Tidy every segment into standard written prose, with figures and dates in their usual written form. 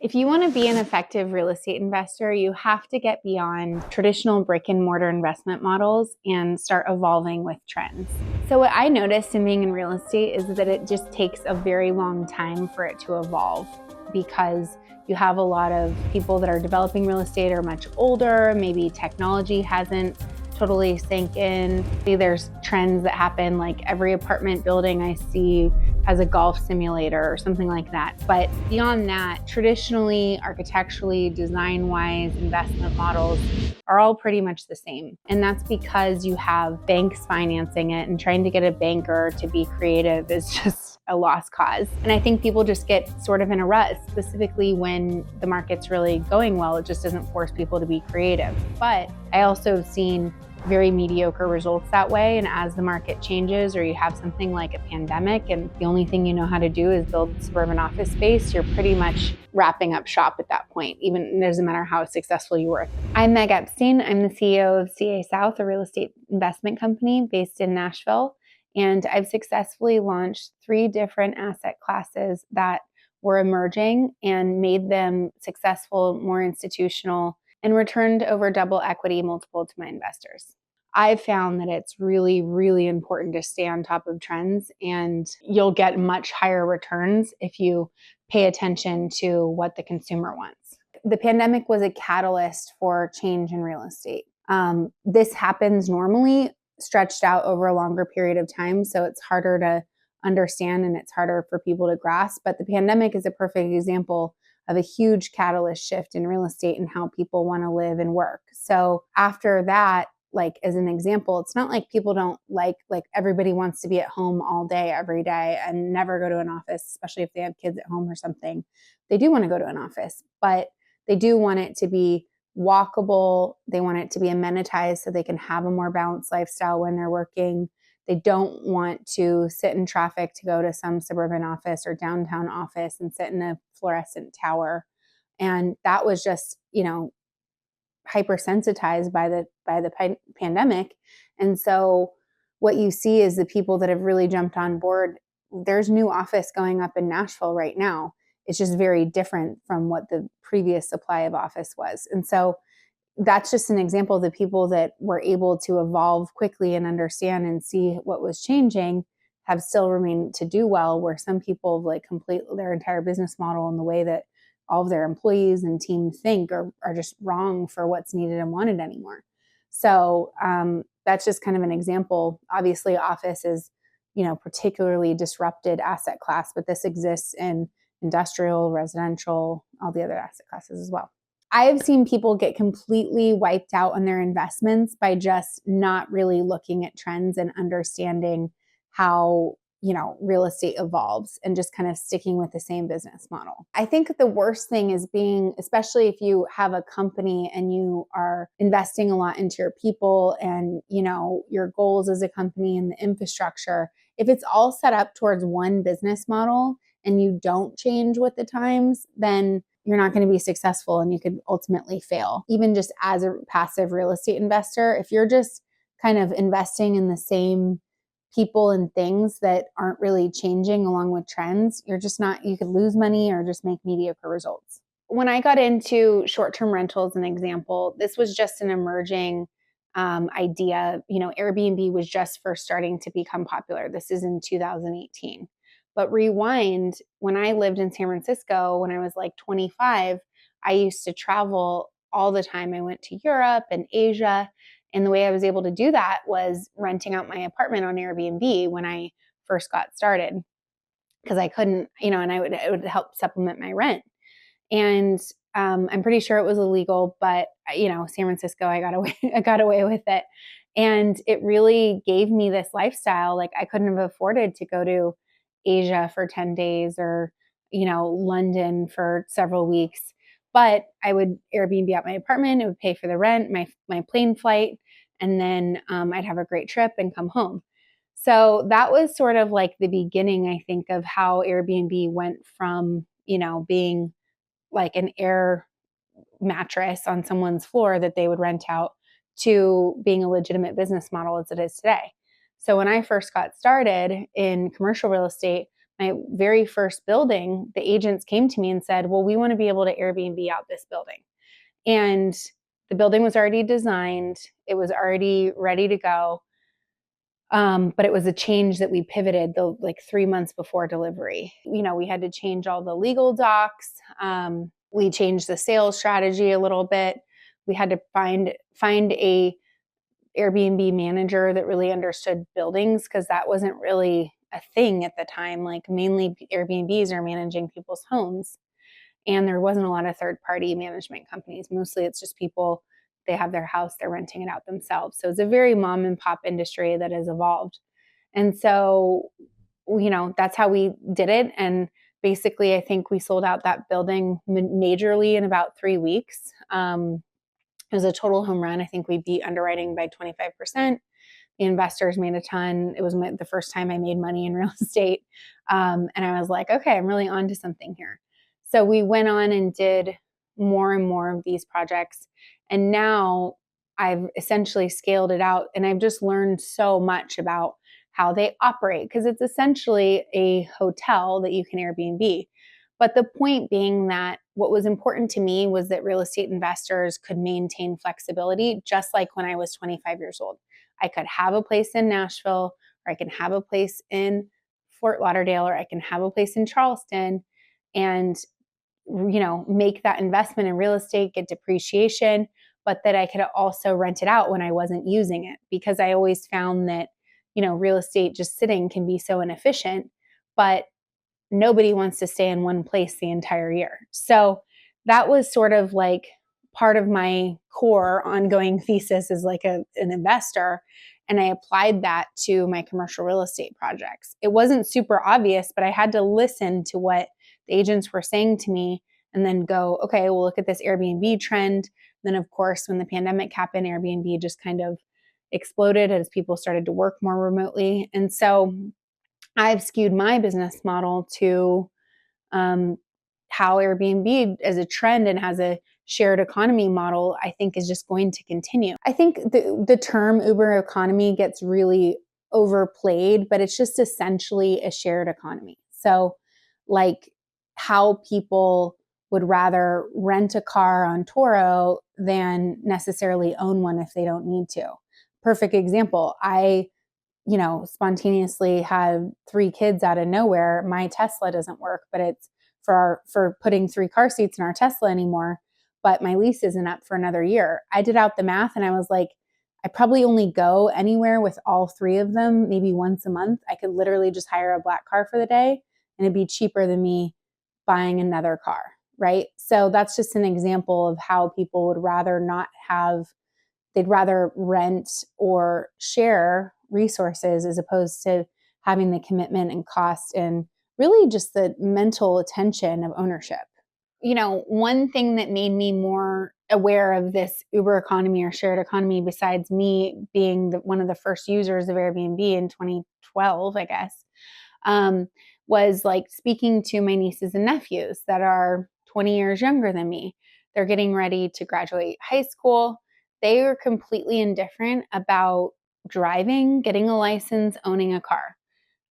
If you want to be an effective real estate investor, you have to get beyond traditional brick and mortar investment models and start evolving with trends. So, what I noticed in being in real estate is that it just takes a very long time for it to evolve because you have a lot of people that are developing real estate are much older, maybe technology hasn't totally sank in. There's trends that happen, like every apartment building I see has a golf simulator or something like that. But beyond that, traditionally, architecturally, design-wise, investment models are all pretty much the same. And that's because you have banks financing it, and trying to get a banker to be creative is just a lost cause. And I think people just get sort of in a rut, specifically when the market's really going well. It just doesn't force people to be creative. But I also have seen very mediocre results that way. And as the market changes, or you have something like a pandemic and the only thing you know how to do is build suburban office space, you're pretty much wrapping up shop at that point, even it doesn't matter how successful you were. I'm Meg Epstein. I'm the CEO of CA South, a real estate investment company based in Nashville. And I've successfully launched 3 different asset classes that were emerging and made them successful, more institutional, and returned over double equity multiple to my investors. I've found that it's really, really important to stay on top of trends, and you'll get much higher returns if you pay attention to what the consumer wants. The pandemic was a catalyst for change in real estate. This happens normally stretched out over a longer period of time, so it's harder to understand and it's harder for people to grasp. But the pandemic is a perfect example of a huge catalyst shift in real estate and how people want to live and work. So after that, like as an example, it's not like people don't like everybody wants to be at home all day, every day and never go to an office, especially if they have kids at home or something. They do want to go to an office, but they do want it to be walkable. They want it to be amenitized so they can have a more balanced lifestyle when they're working. They don't want to sit in traffic to go to some suburban office or downtown office and sit in a fluorescent tower. And that was just, hypersensitized by the pandemic. And so what you see is the people that have really jumped on board. There's new office going up in Nashville right now. It's just very different from what the previous supply of office was. And so that's just an example of the people that were able to evolve quickly and understand and see what was changing have still remained to do well, where some people like complete their entire business model and the way that all of their employees and team think are just wrong for what's needed and wanted anymore. So that's just kind of an example. Obviously, office is, particularly disrupted asset class, but this exists in industrial, residential, all the other asset classes as well. I have seen people get completely wiped out on their investments by just not really looking at trends and understanding how, real estate evolves and just kind of sticking with the same business model. I think the worst thing is especially if you have a company and you are investing a lot into your people and, your goals as a company and the infrastructure, if it's all set up towards one business model and you don't change with the times, then you're not going to be successful and you could ultimately fail. Even just as a passive real estate investor, if you're just kind of investing in the same people and things that aren't really changing along with trends, you could lose money or just make mediocre results. When I got into short-term rentals, an example, this was just an emerging idea. Airbnb was just first starting to become popular. This is in 2018. But rewind, when I lived in San Francisco, when I was like 25, I used to travel all the time. I went to Europe and Asia. And the way I was able to do that was renting out my apartment on Airbnb when I first got started, because I couldn't, and it would help supplement my rent. And I'm pretty sure it was illegal, but San Francisco, I got away with it. And it really gave me this lifestyle. Like I couldn't have afforded to go to Asia for 10 days or, London for several weeks. But I would Airbnb out my apartment. It would pay for the rent, my plane flight, and then I'd have a great trip and come home. So that was sort of like the beginning, I think, of how Airbnb went from, being like an air mattress on someone's floor that they would rent out to being a legitimate business model as it is today. So when I first got started in commercial real estate, my very first building, the agents came to me and said, well, we want to be able to Airbnb out this building. And the building was already designed, it was already ready to go. But it was a change that we pivoted like 3 months before delivery. We had to change all the legal docs. We changed the sales strategy a little bit. We had to find a Airbnb manager that really understood buildings, because that wasn't really a thing at the time. Like, mainly Airbnbs are managing people's homes, and there wasn't a lot of third party management companies. Mostly it's just people, they have their house, they're renting it out themselves. So it's a very mom and pop industry that has evolved. And so, that's how we did it. And basically, I think we sold out that building majorly in about 3 weeks. It was a total home run. I think we beat underwriting by 25%. The investors made a ton. It was the first time I made money in real estate. And I was like, okay, I'm really onto something here. So we went on and did more and more of these projects. And now I've essentially scaled it out, and I've just learned so much about how they operate, because it's essentially a hotel that you can Airbnb. But the point being that what was important to me was that real estate investors could maintain flexibility, just like when I was 25 years old. I could have a place in Nashville, or I can have a place in Fort Lauderdale, or I can have a place in Charleston, and make that investment in real estate, get depreciation, but that I could also rent it out when I wasn't using it, because I always found that real estate just sitting can be so inefficient. But nobody wants to stay in one place the entire year. So that was sort of like part of my core ongoing thesis as like an investor. And I applied that to my commercial real estate projects. It wasn't super obvious, but I had to listen to what the agents were saying to me and then go, okay, we'll look at this Airbnb trend. Then, of course, when the pandemic happened, Airbnb just kind of exploded as people started to work more remotely. And so I've skewed my business model to um, how Airbnb as a trend and has a shared economy model, I think, is just going to continue. I think the term Uber economy gets really overplayed, but it's just essentially a shared economy. So, like, how people would rather rent a car on Turo than necessarily own one if they don't need to. Perfect example. I spontaneously had 3 kids out of nowhere. My Tesla doesn't work, but it's for putting 3 car seats in our Tesla anymore. But my lease isn't up for another year. I did out the math and I was like, I probably only go anywhere with all 3 of them, maybe once a month. I could literally just hire a black car for the day, and it'd be cheaper than me buying another car, right? So that's just an example of how people would rather not have, they'd rather rent or share resources as opposed to having the commitment and cost and really just the mental attention of ownership. One thing that made me more aware of this Uber economy or shared economy, besides me being one of the first users of Airbnb in 2012, I guess, was like speaking to my nieces and nephews that are 20 years younger than me. They're getting ready to graduate high school. They were completely indifferent about driving, getting a license, owning a car.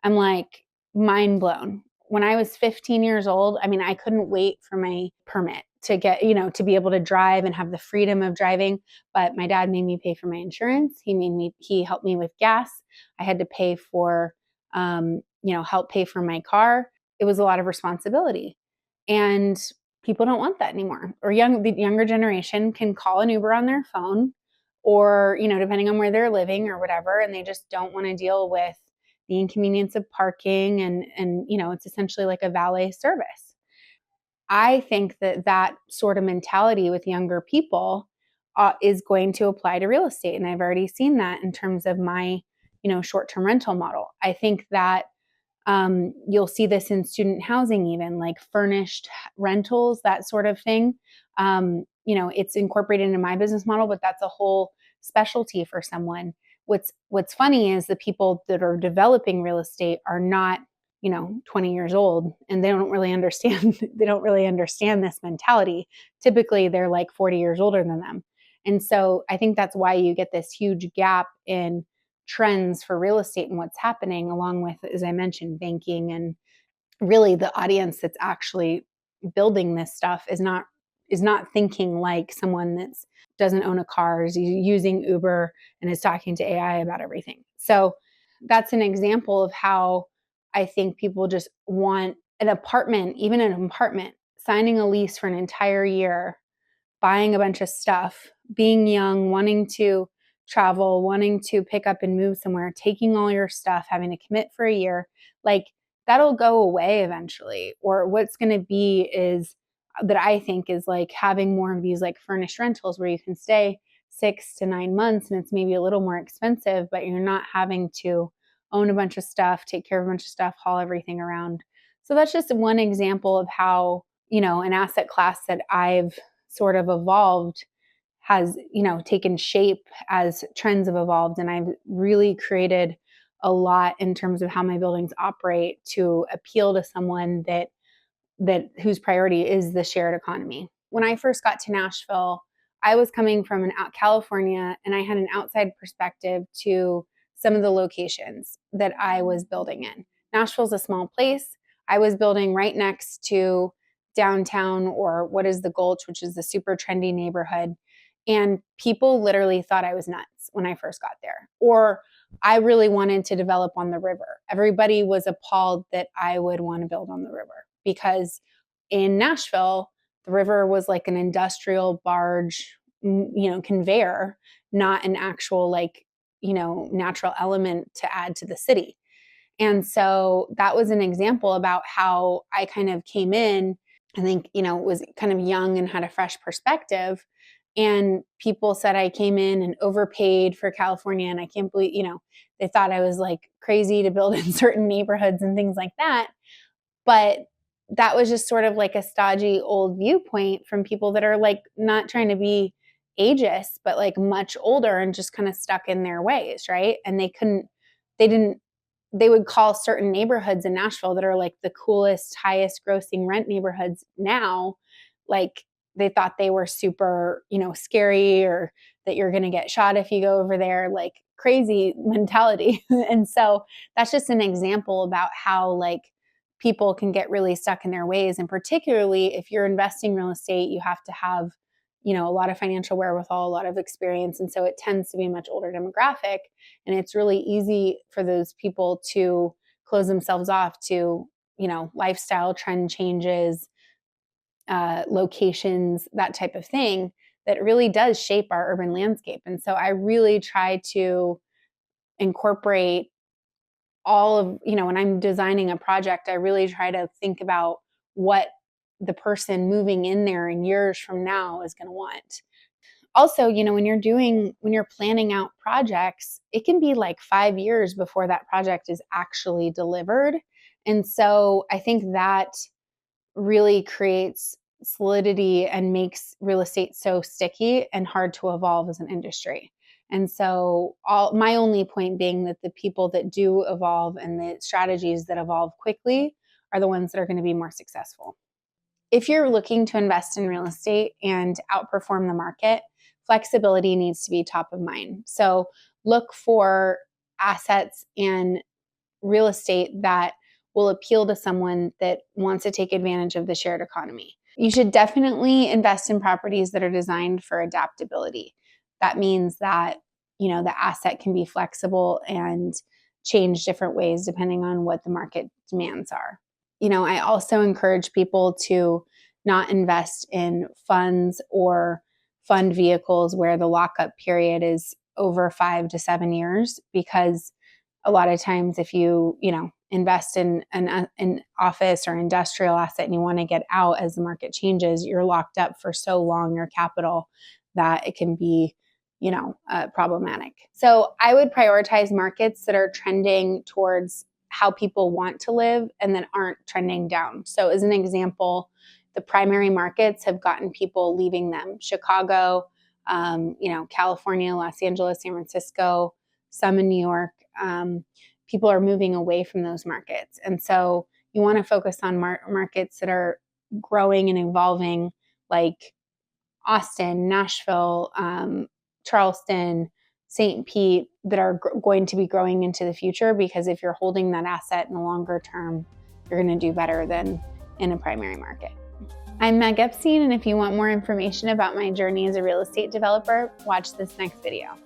I'm like, mind blown. When I was 15 years old, I mean, I couldn't wait for my permit to get, to be able to drive and have the freedom of driving. But my dad made me pay for my insurance. He helped me with gas. I had to pay for, help pay for my car. It was a lot of responsibility. And people don't want that anymore. Or the younger generation can call an Uber on their phone, or, depending on where they're living or whatever, and they just don't want to deal with the inconvenience of parking, and it's essentially like a valet service. I think that sort of mentality with younger people is going to apply to real estate, and I've already seen that in terms of my short-term rental model. I think that you'll see this in student housing, even like furnished rentals, that sort of thing. It's incorporated into my business model, but that's a whole specialty for someone. What's funny is the people that are developing real estate are not 20 years old, and they don't really understand this mentality. Typically they're like 40 years older than them. And so I think that's why you get this huge gap in trends for real estate and what's happening, along with, as I mentioned, banking and really the audience that's actually building this stuff is not thinking like someone that doesn't own a car, is using Uber and is talking to AI about everything. So that's an example of how I think people just want an apartment, even an apartment, signing a lease for an entire year, buying a bunch of stuff, being young, wanting to travel, wanting to pick up and move somewhere, taking all your stuff, having to commit for a year, like that'll go away eventually. Or what's going to be is that I think is like having more of these like furnished rentals where you can stay 6 to 9 months and it's maybe a little more expensive, but you're not having to own a bunch of stuff, take care of a bunch of stuff, haul everything around. So that's just one example of how, an asset class that I've sort of evolved has, taken shape as trends have evolved. And I've really created a lot in terms of how my buildings operate to appeal to someone that whose priority is the shared economy. When I first got to Nashville, I was coming from California, and I had an outside perspective to some of the locations that I was building in. Nashville's a small place. I was building right next to downtown, or what is the Gulch, which is the super trendy neighborhood. And people literally thought I was nuts when I first got there. Or I really wanted to develop on the river. Everybody was appalled that I would want to build on the river because in Nashville, the river was like an industrial barge, conveyor, not an actual like, natural element to add to the city. And so that was an example about how I kind of came in, I think, was kind of young and had a fresh perspective. And people said I came in and overpaid for California. And I can't believe, they thought I was like crazy to build in certain neighborhoods and things like that. But that was just sort of like a stodgy old viewpoint from people that are like not trying to be ageist, but like much older and just kind of stuck in their ways, right? And they would call certain neighborhoods in Nashville that are like the coolest, highest grossing rent neighborhoods now, like they thought they were super, scary, or that you're going to get shot if you go over there, like crazy mentality. And so that's just an example about how like people can get really stuck in their ways. And particularly if you're investing real estate, you have to have, a lot of financial wherewithal, a lot of experience. And so it tends to be a much older demographic. And it's really easy for those people to close themselves off to, lifestyle trend changes, locations, that type of thing that really does shape our urban landscape. And so I really try to incorporate all of, when I'm designing a project, I really try to think about what the person moving in there in years from now is going to want. Also, when you're planning out projects, it can be like 5 years before that project is actually delivered. And so I think that really creates solidity and makes real estate so sticky and hard to evolve as an industry. And so my only point being that the people that do evolve and the strategies that evolve quickly are the ones that are going to be more successful. If you're looking to invest in real estate and outperform the market, flexibility needs to be top of mind. So look for assets and real estate that will appeal to someone that wants to take advantage of the shared economy. You should definitely invest in properties that are designed for adaptability. That means that, the asset can be flexible and change different ways depending on what the market demands are. I also encourage people to not invest in funds or fund vehicles where the lockup period is over 5 to 7 years, because a lot of times if you invest in an office or industrial asset and you want to get out as the market changes, you're locked up for so long, your capital, that it can be problematic. So I would prioritize markets that are trending towards how people want to live and that aren't trending down. So as an example, the primary markets have gotten people leaving them. Chicago, California, Los Angeles, San Francisco, some in New York. People are moving away from those markets. And so you want to focus on markets that are growing and evolving, like Austin, Nashville, Charleston, St. Pete, that are going to be growing into the future, because if you're holding that asset in the longer term, you're going to do better than in a primary market. I'm Meg Epstein, and if you want more information about my journey as a real estate developer, watch this next video.